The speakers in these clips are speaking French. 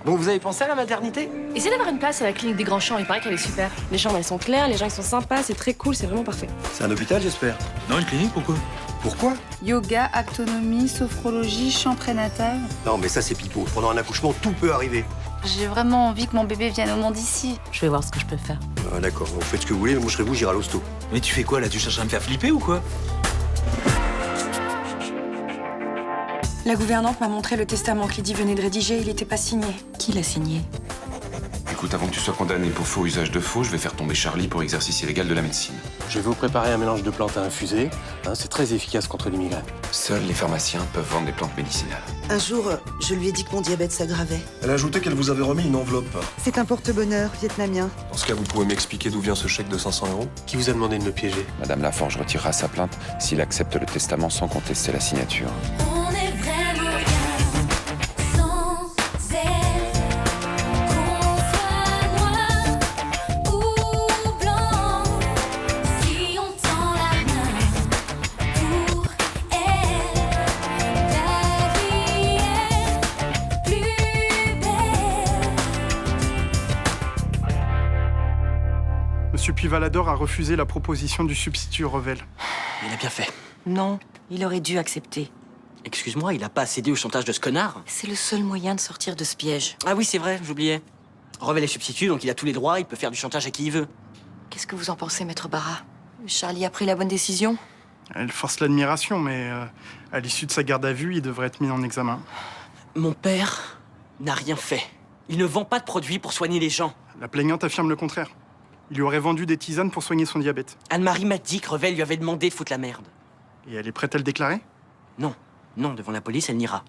Bon, vous avez pensé à la maternité? Essayez d'avoir une place à la clinique des Grands Champs, il paraît qu'elle est super. Les chambres, elles sont claires, les gens, ils sont sympas, c'est très cool, c'est vraiment parfait. C'est un hôpital, j'espère. Non, une clinique, pourquoi? Pourquoi? Yoga, actonomie, sophrologie, chant prénatal. Non, mais ça, c'est pipeau. Pendant un accouchement, tout peut arriver. J'ai vraiment envie que mon bébé vienne au monde ici. Je vais voir ce que je peux faire. Ah, d'accord, vous faites ce que vous voulez, mais moi, je serai vous, j'irai à l'hosto. Mais tu fais quoi, là? Tu cherches à me faire flipper ou quoi? La gouvernante m'a montré le testament que Lydie venait de rédiger, il n'était pas signé. Qui l'a signé? Écoute, avant que tu sois condamné pour faux usage de faux, je vais faire tomber Charlie pour exercice illégal de la médecine. Je vais vous préparer un mélange de plantes à infuser. C'est très efficace contre les migraines. Seuls les pharmaciens peuvent vendre des plantes médicinales. Un jour, je lui ai dit que mon diabète s'aggravait. Elle a ajouté qu'elle vous avait remis une enveloppe. C'est un porte-bonheur vietnamien. Dans ce cas, vous pouvez m'expliquer d'où vient ce chèque de 500 €? Qui vous a demandé de me piéger? Madame Laforge retirera sa plainte s'il accepte le testament sans contester la signature. On est vraiment bien sans elle. Qu'on soit noir ou blanc, si on tend la main pour elle, la vie est plus belle. Monsieur Puy-Valador a refusé la proposition du substitut Revel. Il a bien fait. Non, il aurait dû accepter. Excuse-moi, il a pas cédé au chantage de ce connard? C'est le seul moyen de sortir de ce piège. Ah oui, c'est vrai, j'oubliais. Revel est substitut, donc il a tous les droits, il peut faire du chantage à qui il veut. Qu'est-ce que vous en pensez, maître Barra? Charlie a pris la bonne décision? Elle force l'admiration, mais à l'issue de sa garde à vue, il devrait être mis en examen. Mon père n'a rien fait. Il ne vend pas de produits pour soigner les gens. La plaignante affirme le contraire. Il lui aurait vendu des tisanes pour soigner son diabète. Anne-Marie m'a dit que Revel lui avait demandé de foutre la merde. Et elle est prête à le déclarer? Non, non, devant la police, elle n'ira.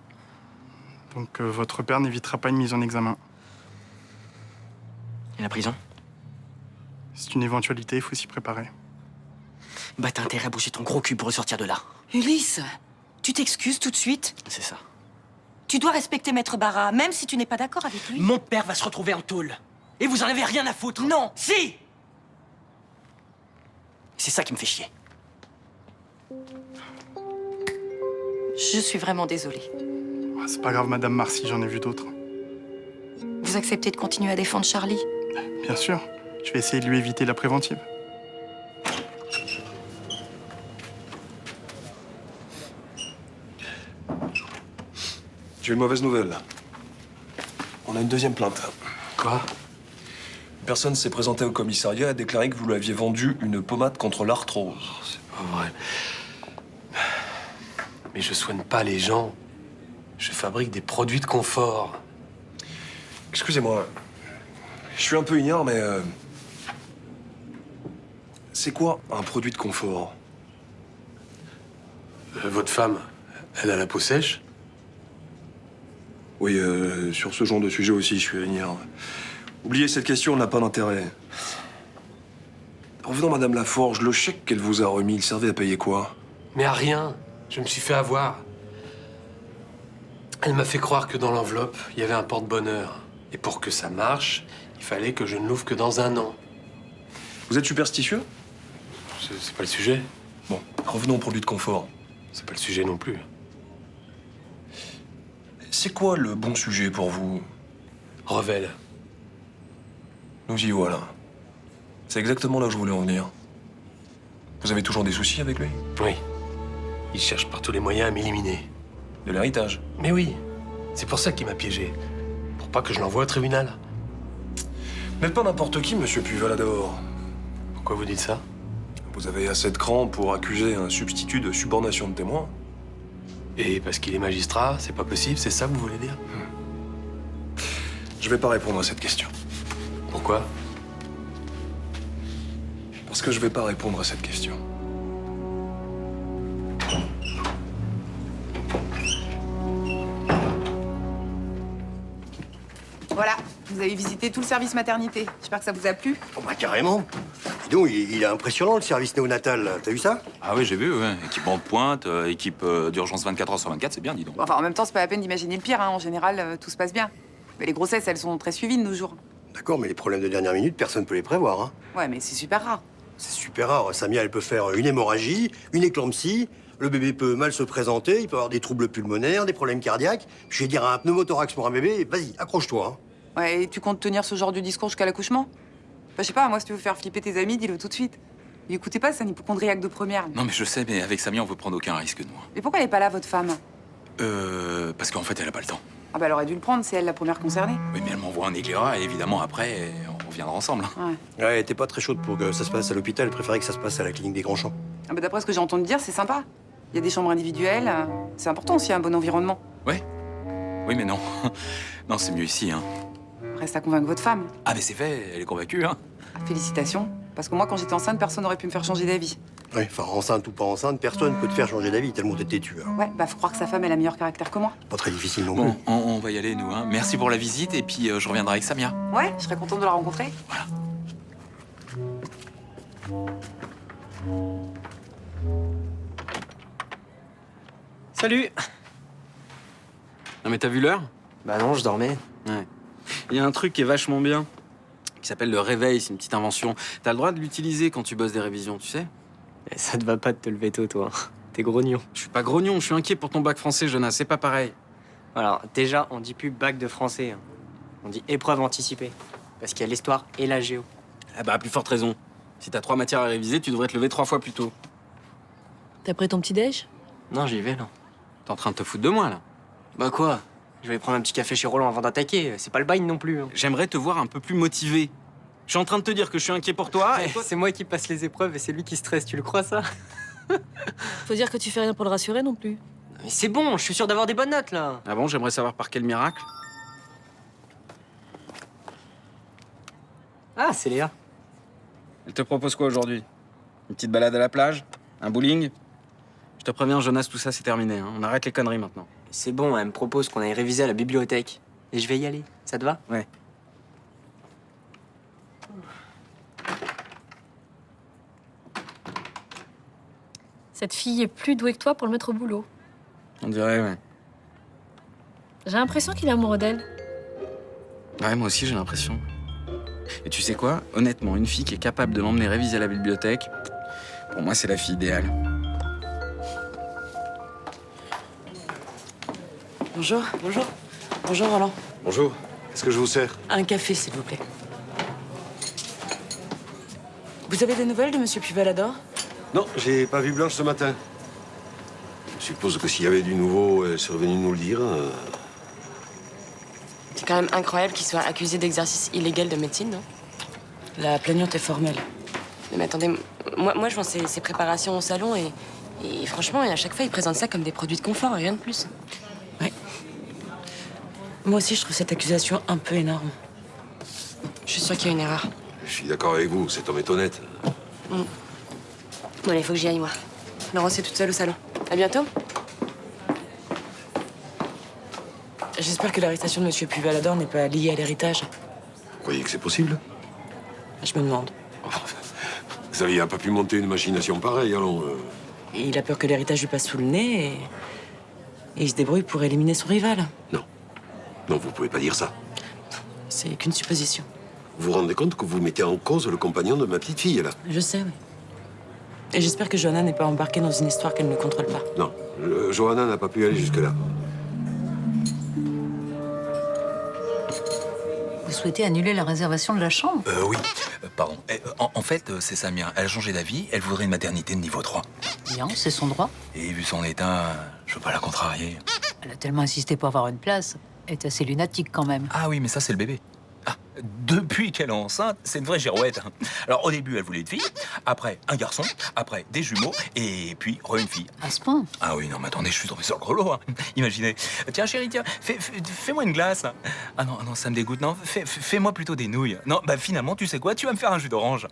Donc votre père n'évitera pas une mise en examen. Et la prison? C'est une éventualité, il faut s'y préparer. Bah t'as intérêt à bouger ton gros cul pour ressortir de là. Ulysse, tu t'excuses tout de suite? C'est ça. Tu dois respecter maître Barra, même si tu n'es pas d'accord avec lui. Mon père va se retrouver en tôle. Et vous en avez rien à foutre. Non. Si! C'est ça qui me fait chier. Je suis vraiment désolée. Ah, c'est pas grave, Madame Marcy, j'en ai vu d'autres. Vous acceptez de continuer à défendre Charlie? Bien sûr, je vais essayer de lui éviter la préventive. J'ai une mauvaise nouvelle. On a une deuxième plainte. Quoi? Une personne s'est présentée au commissariat et a déclaré que vous lui aviez vendu une pommade contre l'arthrose. C'est pas vrai. Mais je soigne pas les gens. Je fabrique des produits de confort. Excusez-moi, je suis un peu ignare, mais... c'est quoi un produit de confort? Votre femme, elle a la peau sèche? Oui, sur ce genre de sujet aussi, je suis ignare. Oubliez cette question, n'a pas d'intérêt. Revenons, Madame Laforge, le chèque qu'elle vous a remis, il servait à payer quoi? Mais à rien. Je me suis fait avoir. Elle m'a fait croire que dans l'enveloppe, il y avait un porte-bonheur. Et pour que ça marche, il fallait que je ne l'ouvre que dans 1 an. Vous êtes superstitieux? C'est pas le sujet. Bon, revenons au produit de confort. C'est pas le sujet non plus. C'est quoi le bon sujet pour vous? Revel. Nous y voilà. C'est exactement là où je voulais en venir. Vous avez toujours des soucis avec lui? Oui. Il cherche par tous les moyens à m'éliminer. De l'héritage? Mais oui. C'est pour ça qu'il m'a piégé. Pour pas que je l'envoie au tribunal. Vous n'êtes pas n'importe qui, monsieur Puy-Valador. Pourquoi vous dites ça? Vous avez assez de cran pour accuser un substitut de subornation de témoin. Et parce qu'il est magistrat, c'est pas possible, c'est ça que vous voulez dire? Je vais pas répondre à cette question. Pourquoi? Parce que je vais pas répondre à cette question. Voilà, vous avez visité tout le service maternité. J'espère que ça vous a plu. Oh, bah, carrément. Dis donc, il est impressionnant, le service néonatal, là. T'as vu ça? Ah oui, j'ai vu, ouais. Équipement de pointe, équipe d'urgence 24 heures sur 24, c'est bien, dis donc. Bon, enfin, en même temps, c'est pas la peine d'imaginer le pire. Hein. En général, tout se passe bien. Mais les grossesses, elles sont très suivies de nos jours. D'accord, mais les problèmes de dernière minute, personne peut les prévoir, hein. Ouais, mais c'est super rare. C'est super rare. Samia, elle peut faire une hémorragie, une éclampsie, le bébé peut mal se présenter, il peut avoir des troubles pulmonaires, des problèmes cardiaques. Je vais dire un pneumothorax pour un bébé, vas-y, accroche-toi, hein. Ouais, et tu comptes tenir ce genre de discours jusqu'à l'accouchement? Bah, je sais pas, moi, si tu veux faire flipper tes amis, dis-le tout de suite. Et écoutez pas, c'est un hypocondriaque de première. Non, mais je sais, mais avec Samia, on veut prendre aucun risque, nous. Mais pourquoi elle est pas là, votre femme? Parce qu'en fait, elle a pas le temps. Ah bah, elle aurait dû le prendre, c'est elle la première concernée. Oui, mais elle m'envoie un éclaireur et évidemment, après, on reviendra ensemble. Hein. Ouais. Ouais, elle était pas très chaude pour que ça se passe à l'hôpital. Elle préférait que ça se passe à la clinique des Grands Champs. Ah bah, d'après ce que j'ai entendu dire, c'est sympa. Il y a des chambres individuelles. C'est important aussi, un bon environnement. Ouais. Oui, mais non. Non, c'est mieux ici, hein. Reste à convaincre votre femme. Ah, mais c'est fait, elle est convaincue, hein. Félicitations. Parce que moi, quand j'étais enceinte, personne n'aurait pu me faire changer d'avis. Ouais, enfin, enceinte ou pas enceinte, personne peut te faire changer d'avis tellement t'es têtu. Hein. Ouais, bah, faut croire que sa femme, elle a meilleur caractère que moi. Pas très difficile non Bon, plus. on va y aller, nous, hein. Merci pour la visite et puis je reviendrai avec Samia. Ouais, je serais contente de la rencontrer. Voilà. Salut! Non mais t'as vu l'heure? Bah non, je dormais. Ouais. Il y a un truc qui est vachement bien, qui s'appelle le réveil, c'est une petite invention. T'as le droit de l'utiliser quand tu bosses des révisions, tu sais? Et ça te va pas de te lever tôt, toi. T'es grognon. Je suis pas grognon, je suis inquiet pour ton bac français, Jonas, c'est pas pareil. Alors, déjà, on dit plus bac de français. Hein. On dit épreuve anticipée. Parce qu'il y a l'histoire et la géo. Ah bah, à plus forte raison. Si t'as 3 matières à réviser, tu devrais te lever 3 fois plus tôt. T'as pris ton petit déj? Non, j'y vais, là. T'es en train de te foutre de moi, là? Bah quoi? Je vais prendre un petit café chez Roland avant d'attaquer. C'est pas le bail non plus. Hein. J'aimerais te voir un peu plus motivé. Je suis en train de te dire que je suis inquiet pour toi, et toi... C'est moi qui passe les épreuves et c'est lui qui stresse, tu le crois, ça? Faut dire que tu fais rien pour le rassurer non plus. Mais c'est bon, je suis sûr d'avoir des bonnes notes, là. Ah bon, j'aimerais savoir par quel miracle. Ah, c'est Léa. Elle te propose quoi aujourd'hui? Une petite balade à la plage? Un bowling? Je te préviens, Jonas, tout ça c'est terminé. Hein. On arrête les conneries maintenant. C'est bon, elle me propose qu'on aille réviser à la bibliothèque. Et je vais y aller. Ça te va? Ouais. Cette fille est plus douée que toi pour le mettre au boulot. On dirait, ouais. J'ai l'impression qu'il est amoureux d'elle. Ouais, moi aussi j'ai l'impression. Et tu sais quoi? Honnêtement, une fille qui est capable de l'emmener réviser à la bibliothèque, pour moi c'est la fille idéale. Bonjour. Bonjour. Bonjour, Roland. Bonjour. Est-ce que je vous sers? Un café, s'il vous plaît. Vous avez des nouvelles de Monsieur Puvalador? Non, j'ai pas vu Blanche ce matin. Je suppose que s'il y avait du nouveau, elle serait venue nous le dire. C'est quand même incroyable qu'il soit accusé d'exercice illégal de médecine, non? La plaignante est formelle. Mais attendez, moi je vois ses préparations au salon et franchement, à chaque fois, il présente ça comme des produits de confort, rien de plus. Ouais. Moi aussi, je trouve cette accusation un peu énorme. Je suis sûre qu'il y a une erreur. Je suis d'accord avec vous, cet homme est honnête. Bon, allez, faut que j'y aille, moi. Laurence est toute seule au salon. À bientôt. J'espère que l'arrestation de Monsieur Puvalador n'est pas liée à l'héritage. Vous croyez que c'est possible? Je me demande. Xavier n'a pas pu monter une machination pareille, allons. Il a peur que l'héritage lui passe sous le nez et il se débrouille pour éliminer son rival. Non. Non, vous pouvez pas dire ça. C'est qu'une supposition. Vous vous rendez compte que vous mettez en cause le compagnon de ma petite fille, là? Je sais, oui. Et j'espère que Johanna n'est pas embarquée dans une histoire qu'elle ne contrôle pas. Non, Johanna n'a pas pu aller jusque-là. Vous souhaitez annuler la réservation de la chambre? Oui, pardon. En fait, c'est Samia. Elle a changé d'avis. Elle voudrait une maternité de niveau 3. Bien, c'est son droit. Et vu son état, je veux pas la contrarier. Elle a tellement insisté pour avoir une place. Elle est assez lunatique quand même. Ah oui, mais ça, c'est le bébé. Ah, depuis qu'elle est enceinte, c'est une vraie girouette. Alors, au début, elle voulait une fille, après un garçon, après des jumeaux, et puis une fille. À ce point? Ah oui, non, mais attendez, je suis tombé sur le gros lot. Hein. Imaginez. Tiens, chérie, tiens, fais-moi une glace. Ah non, non, ça me dégoûte. Non, fais-moi plutôt des nouilles. Non, bah finalement, tu sais quoi? Tu vas me faire un jus d'orange.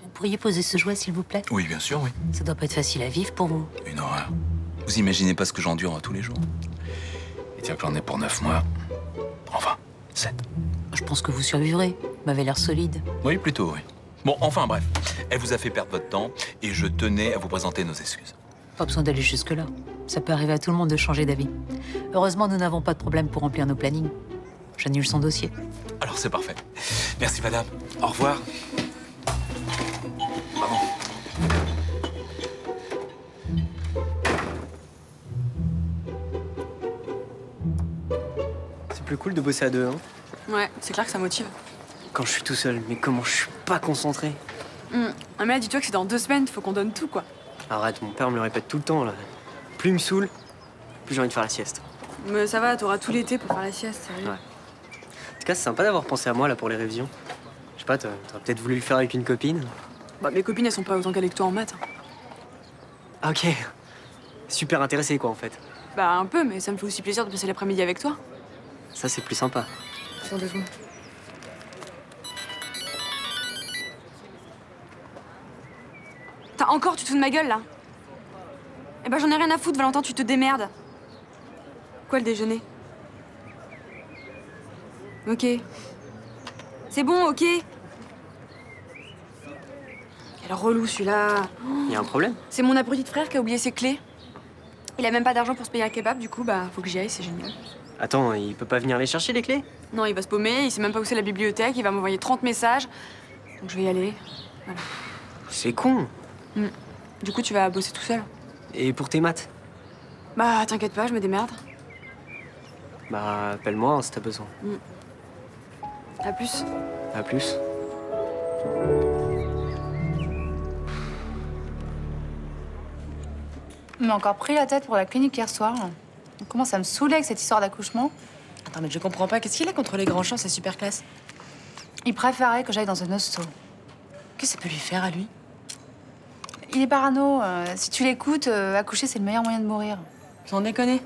Vous pourriez poser ce jouet, s'il vous plaît? Oui, bien sûr, oui. Ça doit pas être facile à vivre pour vous. Une horreur. Vous imaginez pas ce que j'endure tous les jours. Et tiens, que j'en ai pour 9 mois. Enfin, 7. Je pense que vous survivrez. Vous m'avez l'air solide. Oui, plutôt, oui. Bon, enfin, bref. Elle vous a fait perdre votre temps et je tenais à vous présenter nos excuses. Pas besoin d'aller jusque-là. Ça peut arriver à tout le monde de changer d'avis. Heureusement, nous n'avons pas de problème pour remplir nos plannings. J'annule son dossier. Alors, c'est parfait. Merci, madame. Au revoir. Pardon. plus cool de bosser à deux, hein. Ouais, c'est clair que ça motive. Quand je suis tout seul, mais comment je suis pas concentré. Ah mais là, dis-toi que c'est dans 2 semaines, faut qu'on donne tout, quoi. Arrête, mon père me le répète tout le temps, là. Plus il me saoule, plus j'ai envie de faire la sieste. Mais ça va, t'auras tout l'été pour faire la sieste, sérieux. Ouais. En tout cas, c'est sympa d'avoir pensé à moi, là, pour les révisions. Je sais pas, t'aurais peut-être voulu le faire avec une copine. Bah, mes copines, elles sont pas autant calées que toi en maths. Hein. Ah, ok. Super intéressé, quoi, en fait. Bah, un peu, mais ça me fait aussi plaisir de passer l'après-midi avec toi. Ça, c'est plus sympa. Sur 2 secondes. T'as encore, tu te fous de ma gueule, là? Eh ben, j'en ai rien à foutre, Valentin, tu te démerdes. Quoi, le déjeuner? Ok. C'est bon, ok. Quel relou, celui-là. Y a un problème? C'est mon abruti de frère qui a oublié ses clés. Il a même pas d'argent pour se payer un kebab, du coup, bah, faut que j'y aille, c'est génial. Attends, il peut pas venir les chercher, les clés? Non, il va se paumer, il sait même pas où c'est la bibliothèque, il va m'envoyer 30 messages. Donc je vais y aller. Voilà. C'est con. Du coup, tu vas bosser tout seul. Et pour tes maths? Bah, t'inquiète pas, je me démerde. Bah, appelle-moi hein, si t'as besoin. À plus. À plus. Il m'a encore pris la tête pour la clinique hier soir. On commence à me saouler avec cette histoire d'accouchement. Attends, mais je comprends pas. Qu'est-ce qu'il a contre les grands champs? C'est super classe. Il préférait que j'aille dans un hosto. Qu'est-ce que ça peut lui faire à lui? Il est parano. Si tu l'écoutes, accoucher, c'est le meilleur moyen de mourir. Sans déconner.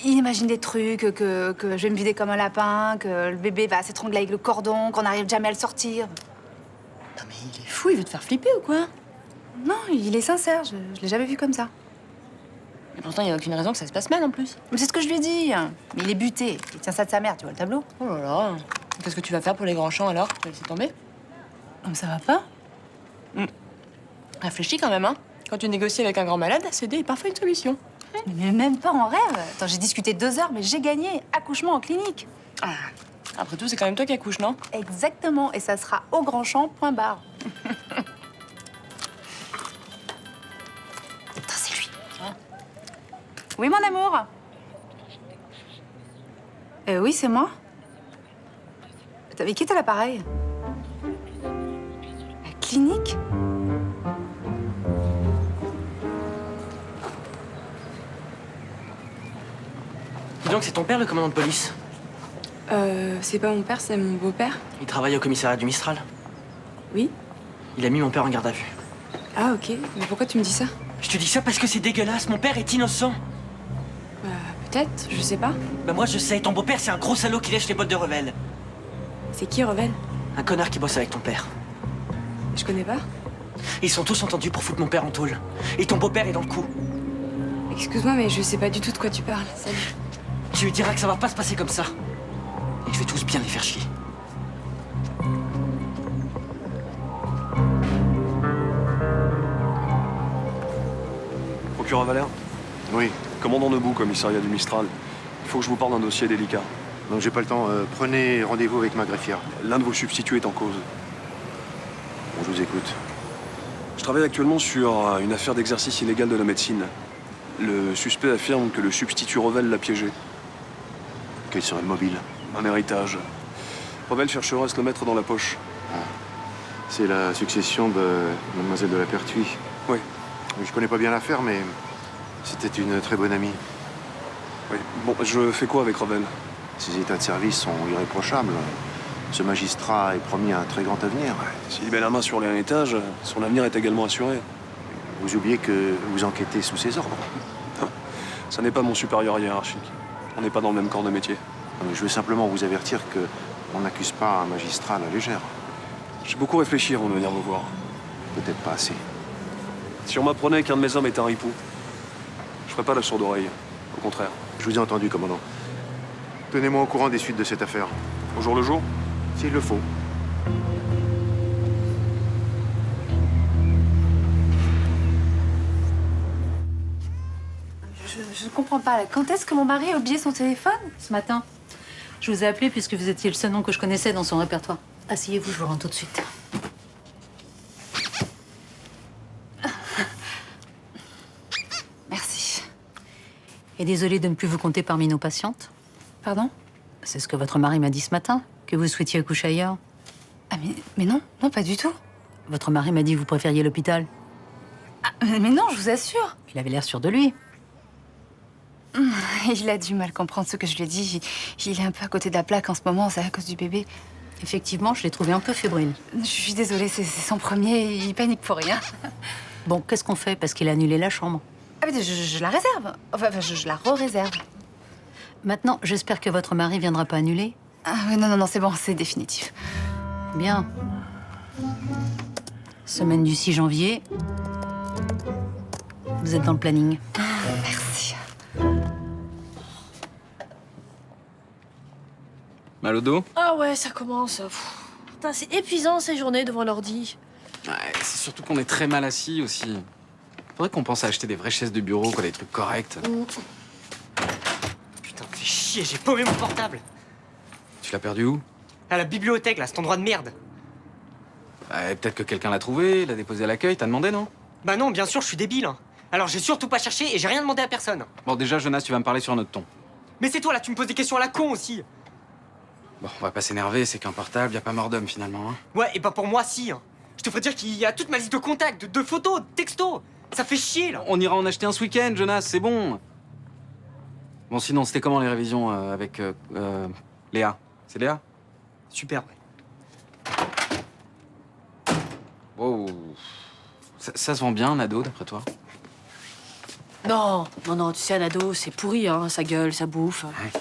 Il imagine des trucs, que je vais me vider comme un lapin, que le bébé va s'étrangler avec le cordon, qu'on n'arrive jamais à le sortir. Non mais il est fou, il veut te faire flipper ou quoi? Non, il est sincère. Je l'ai jamais vu comme ça. Mais pourtant, il n'y a aucune raison que ça se passe mal en plus. Mais c'est ce que je lui ai dit. Mais il est buté. Il tient ça de sa mère, tu vois le tableau? Oh là là. Qu'est-ce que tu vas faire pour les grands champs alors? Tu vas laisser tomber? Non, mais ça va pas? Réfléchis quand même, hein. Quand tu négocies avec un grand malade, céder est parfois une solution. Mais même pas en rêve. Attends, j'ai discuté 2 heures, mais j'ai gagné. Accouchement en clinique. Ah. Après tout, c'est quand même toi qui accouches, non? Exactement. Et ça sera au grand champ, point barre. Putain, c'est lui. Oui, mon amour. Oui, c'est moi. T'avais qui t'as l'appareil? La clinique? Dis donc, c'est ton père, le commandant de police? C'est pas mon père, c'est mon beau-père. Il travaille au commissariat du Mistral. Oui? Il a mis mon père en garde à vue. Ah, ok. Mais pourquoi tu me dis ça? Je te dis ça parce que c'est dégueulasse. Mon père est innocent. Peut-être, je sais pas. Bah moi, je sais. Ton beau-père, c'est un gros salaud qui lèche les bottes de Revel. C'est qui, Revel? Un connard qui bosse avec ton père. Je connais pas. Ils sont tous entendus pour foutre mon père en tôle. Et ton beau-père est dans le coup. Excuse-moi, mais je sais pas du tout de quoi tu parles. Salut. Tu lui diras que ça va pas se passer comme ça. Et que je vais tous bien les faire chier. Procureur Valère? Oui. Commandant debout, commissariat du Mistral. Il faut que je vous parle d'un dossier délicat. Donc j'ai pas le temps. Prenez rendez-vous avec ma greffière. L'un de vos substituts est en cause. Bon, je vous écoute. Je travaille actuellement sur une affaire d'exercice illégal de la médecine. Le suspect affirme que le substitut Revel l'a piégé. Quel serait le mobile? Un héritage. Revel cherchera à se le mettre dans la poche. Ah. C'est la succession de Mademoiselle de la Pertuis. Oui. Je connais pas bien l'affaire, mais c'était une très bonne amie. Oui. Bon, je fais quoi avec Revel? Ses états de service sont irréprochables. Ce magistrat est promis un très grand avenir. S'il met la main sur l'héritage, son avenir est également assuré. Vous oubliez que vous enquêtez sous ses ordres. Ça n'est pas mon supérieur hiérarchique. On n'est pas dans le même corps de métier. Non, mais je veux simplement vous avertir que on n'accuse pas un magistrat à la légère. J'ai beaucoup réfléchi avant de venir vous voir. Peut-être pas assez. Si on m'apprenait qu'un de mes hommes est un ripou, je ferais pas la sourde oreille. Au contraire. Je vous ai entendu, commandant. Tenez-moi au courant des suites de cette affaire. Au jour le jour? S'il le faut. Je comprends pas. Quand est-ce que mon mari a oublié son téléphone? Ce matin, je vous ai appelé puisque vous étiez le seul nom que je connaissais dans son répertoire. Asseyez-vous, je vous rends tout de suite. Merci. Et désolée de ne plus vous compter parmi nos patientes. Pardon? C'est ce que votre mari m'a dit ce matin, que vous souhaitiez accoucher ailleurs. Ah mais non, non, pas du tout. Votre mari m'a dit que vous préfériez l'hôpital. Ah, mais non, je vous assure. Il avait l'air sûr de lui. Il a du mal comprendre ce que je lui ai dit. Il est un peu à côté de la plaque en ce moment, c'est à cause du bébé. Effectivement, je l'ai trouvé un peu fébrile. Je suis désolée, c'est son premier, il panique pour rien. Bon, qu'est-ce qu'on fait parce qu'il a annulé la chambre? Ah mais je la réserve. Enfin, je la re-réserve. Maintenant, j'espère que votre mari viendra pas annuler. Ah ouais, non, c'est bon, c'est définitif. Bien. Semaine du 6 janvier. Vous êtes dans le planning. Merci. Mal au dos? Ah ouais, ça commence. Pff. Putain, c'est épuisant ces journées devant l'ordi. Ouais, c'est surtout qu'on est très mal assis aussi. Faudrait qu'on pense à acheter des vraies chaises de bureau, quoi, des trucs corrects. Putain, fais chier, j'ai paumé mon portable. Tu l'as perdu où? À la bibliothèque, là, cet endroit de merde. Peut-être que quelqu'un l'a trouvé, l'a déposé à l'accueil, t'as demandé, non? Bah non, bien sûr, je suis débile. Hein. Alors j'ai surtout pas cherché et j'ai rien demandé à personne. Bon, déjà, Jonas, tu vas me parler sur un autre ton. Mais c'est toi, là, tu me poses des questions à la con aussi. Bon, on va pas s'énerver, c'est qu'un portable, y a pas mort d'homme, finalement, hein. Ouais, et pas pour moi, si. Hein. Je te ferais dire qu'il y a toute ma liste de contacts, de photos, de textos. Ça fait chier, là. On ira en acheter un ce week-end, Jonas, c'est bon. Bon, sinon, c'était comment les révisions avec Léa? C'est Léa? Super, ouais. Wow. Ça se vend bien, un ado, d'après toi? Non, tu sais, un ado, c'est pourri, hein. Ça gueule, ça bouffe. Ouais.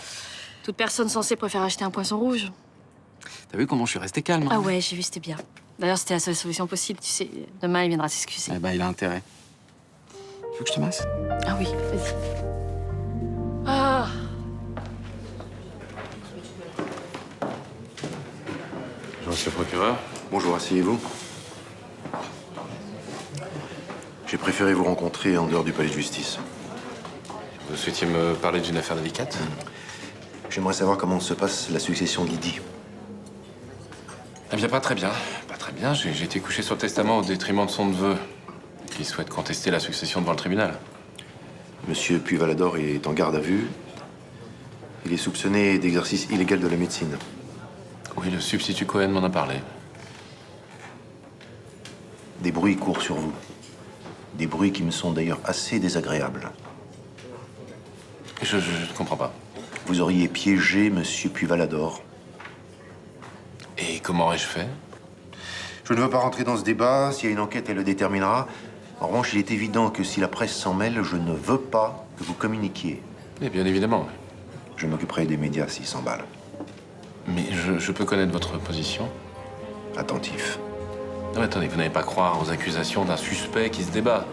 Toute personne censée préfère acheter un poisson rouge. T'as vu comment je suis resté calme, hein? Ah ouais, j'ai vu, c'était bien. D'ailleurs, c'était la seule solution possible, tu sais. Demain, il viendra s'excuser. Eh ben, il a intérêt. Tu veux que je te masse? Ah oui, vas-y. Ah. Monsieur le procureur. Bonjour, asseyez-vous. J'ai préféré vous rencontrer en dehors du palais de justice. Vous souhaitiez me parler d'une affaire délicate? J'aimerais savoir comment se passe la succession d'Idi. Eh bien, pas très bien. Pas très bien. J'ai été couché sur le testament au détriment de son neveu, qui souhaite contester la succession devant le tribunal. Monsieur Puy-Valador est en garde à vue. Il est soupçonné d'exercice illégal de la médecine. Oui, le substitut Cohen m'en a parlé. Des bruits courent sur vous. Des bruits qui me sont d'ailleurs assez désagréables. Je ne comprends pas. Vous auriez piégé Monsieur Puy-Valador. Et comment aurais-je fait? Je ne veux pas rentrer dans ce débat. S'il y a une enquête, elle le déterminera. En revanche, il est évident que si la presse s'en mêle, je ne veux pas que vous communiquiez. Mais bien évidemment. Je m'occuperai des médias s'ils s'emballent. Mais je peux connaître votre position? Attentif. Non, mais attendez, vous n'allez pas croire aux accusations d'un suspect qui se débat.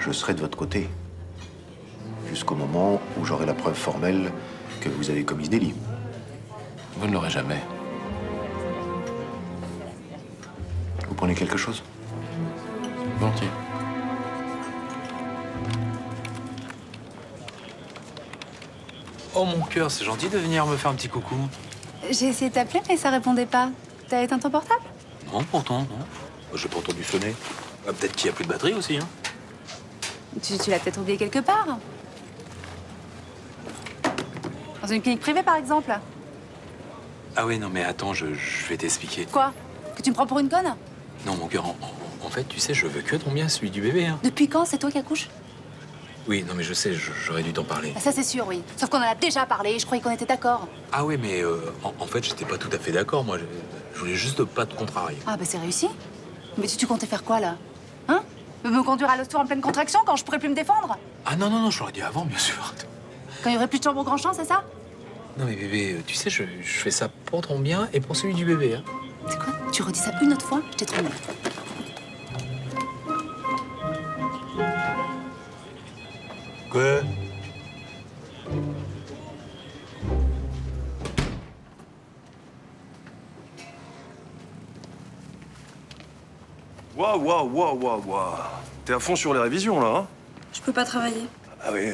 Je serai de votre côté. Jusqu'au moment où j'aurai la preuve formelle que vous avez commis ce délit. Vous ne l'aurez jamais. Vous prenez quelque chose? Volontiers. Oh mon cœur, c'est gentil de venir me faire un petit coucou. J'ai essayé de t'appeler, mais ça répondait pas. T'as éteint ton portable? Non, pourtant, non. J'ai pas entendu sonner. Ah, peut-être qu'il y a plus de batterie aussi, hein. Tu l'as peut-être oublié quelque part. Dans une clinique privée, par exemple. Ah ouais, non mais attends, je vais t'expliquer. Quoi? Que tu me prends pour une conne? Non, mon cœur, en fait, tu sais, je veux que ton bien, celui du bébé, hein. Depuis quand c'est toi qui accouches? Oui, non mais je sais, j'aurais dû t'en parler. Ça, c'est sûr, oui. Sauf qu'on en a déjà parlé et je croyais qu'on était d'accord. Ah ouais, mais en fait, j'étais pas tout à fait d'accord, moi. Je voulais juste pas te contrarier. Ah, bah c'est réussi. Mais tu comptais faire quoi, là? Hein? Me conduire à l'hosto en pleine contraction quand je pourrais plus me défendre? Ah non, je l'aurais dit avant, bien sûr. Quand il y aurait plus de chambre au grand champ, c'est ça? Non mais bébé, tu sais, je fais ça pour ton bien et pour celui du bébé, hein. C'est quoi? Tu redis ça une autre fois, je t'ai trompé. Quoi? Waouh. T'es à fond sur les révisions, là, hein? Je peux pas travailler. Ah oui.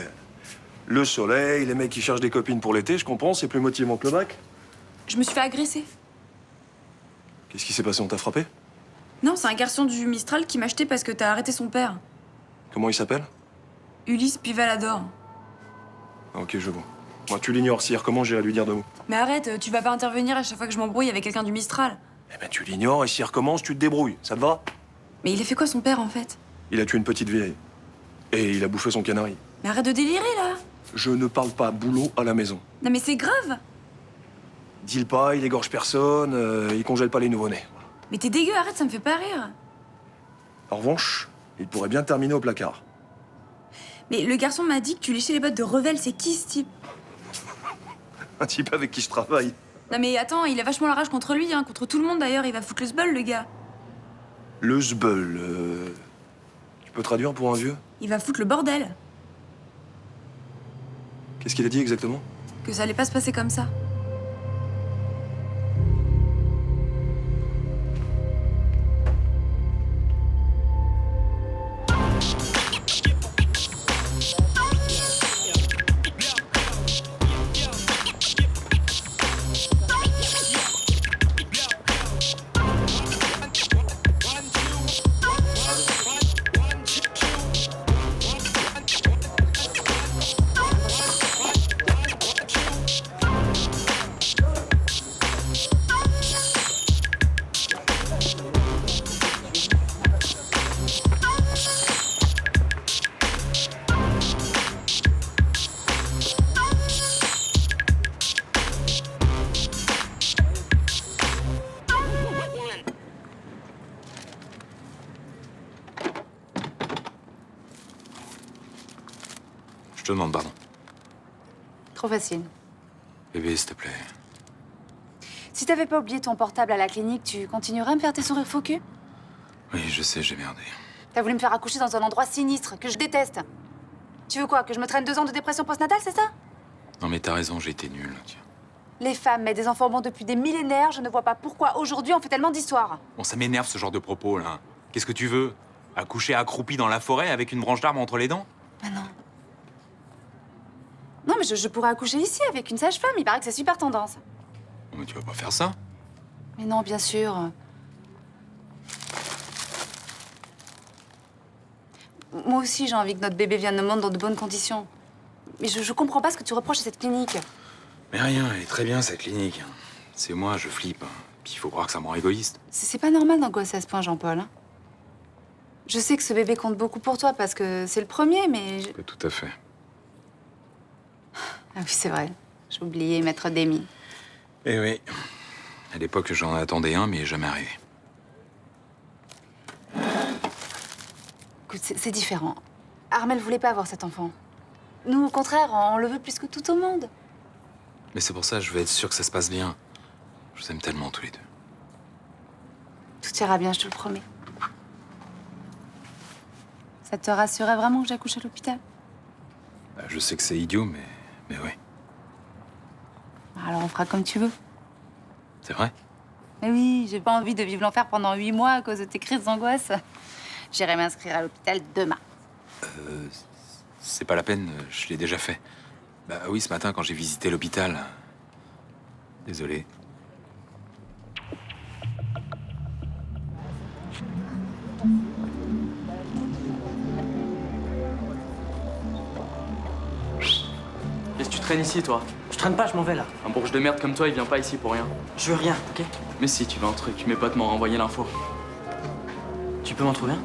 Le soleil, les mecs qui cherchent des copines pour l'été, je comprends, c'est plus motivant que le bac. Je me suis fait agresser. Qu'est-ce qui s'est passé? On t'a frappé? Non, c'est un garçon du Mistral qui m'a acheté parce que t'as arrêté son père. Comment il s'appelle? Ulysse Puy-Valador. Ah, ok, je vois. Moi, tu l'ignores, Cyr, comment j'irai lui dire 2 mots? Mais arrête, tu vas pas intervenir à chaque fois que je m'embrouille avec quelqu'un du Mistral. Eh ben, tu l'ignores et s'il recommence, tu te débrouilles. Ça te va? Mais il a fait quoi son père en fait? Il a tué une petite vieille. Et il a bouffé son canari. Mais arrête de délirer là. Je ne parle pas boulot à la maison. Non mais c'est grave. Dis-le pas, il égorge personne, il congèle pas les nouveau-nés. Mais t'es dégueu, arrête, ça me fait pas rire. En revanche, il pourrait bien terminer au placard. Mais le garçon m'a dit que tu léchais les bottes de Revel, c'est qui ce type? Un type avec qui je travaille. Non mais attends, il a vachement la rage contre lui, hein, contre tout le monde d'ailleurs, il va foutre le sbeul le gars. Le zbeul, tu peux traduire pour un vieux? Il va foutre le bordel. Qu'est-ce qu'il a dit exactement? Que ça allait pas se passer comme ça. Je te demande pardon. Trop facile. Bébé, s'il te plaît. Si t'avais pas oublié ton portable à la clinique, tu continuerais à me faire tes sourires faux cul? Oui, je sais, j'ai merdé. T'as voulu me faire accoucher dans un endroit sinistre, que je déteste. Tu veux quoi, que je me traîne 2 ans de dépression postnatale, c'est ça? Non mais t'as raison, j'ai été nul. Tiens. Les femmes mettent des enfants au monde depuis des millénaires, je ne vois pas pourquoi aujourd'hui on fait tellement d'histoires. Bon, ça m'énerve ce genre de propos, là. Qu'est-ce que tu veux? Accoucher accroupi dans la forêt avec une branche d'arbre entre les dents? Ah non. Non, mais je pourrais accoucher ici avec une sage-femme, il paraît que c'est super tendance. Non, mais tu vas pas faire ça. Mais non, bien sûr. Moi aussi, j'ai envie que notre bébé vienne au monde dans de bonnes conditions. Mais je comprends pas ce que tu reproches à cette clinique. Mais rien, elle est très bien, cette clinique. C'est moi, je flippe. Puis il faut croire que ça me rend égoïste. C'est pas normal d'angoisser à ce point, Jean-Paul. Hein. Je sais que ce bébé compte beaucoup pour toi parce que c'est le premier, mais... Pas tout à fait. Ah oui, c'est vrai. J'ai oublié Maître Demy. Eh oui. À l'époque, j'en attendais un, mais jamais arrivé. Écoute, c'est différent. Armel voulait pas avoir cet enfant. Nous, au contraire, on le veut plus que tout au monde. Mais c'est pour ça, je veux être sûr que ça se passe bien. Je vous aime tellement tous les deux. Tout ira bien, je te le promets. Ça te rassurait vraiment que j'accouche à l'hôpital? Bah, je sais que c'est idiot, mais oui. Alors on fera comme tu veux. C'est vrai? Mais oui, j'ai pas envie de vivre l'enfer pendant 8 mois à cause de tes crises d'angoisse. J'irai m'inscrire à l'hôpital demain. C'est pas la peine, je l'ai déjà fait. Bah oui, ce matin, quand j'ai visité l'hôpital. Désolé. Qu'est-ce que tu traînes ici, toi? Je traîne pas, je m'en vais là. Un bourge de merde comme toi, il vient pas ici pour rien. Je veux rien, ok? Mais si, tu veux un truc, mes potes m'ont renvoyé l'info. Tu peux m'en trouver un?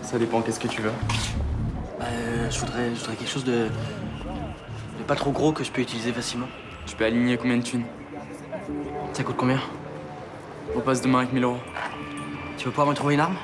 Ça dépend, qu'est-ce que tu veux? Je voudrais quelque chose de pas trop gros que je peux utiliser facilement. Je peux aligner combien de thunes? Ça coûte combien? On passe demain avec 1000 euros. Tu veux pouvoir me trouver une arme?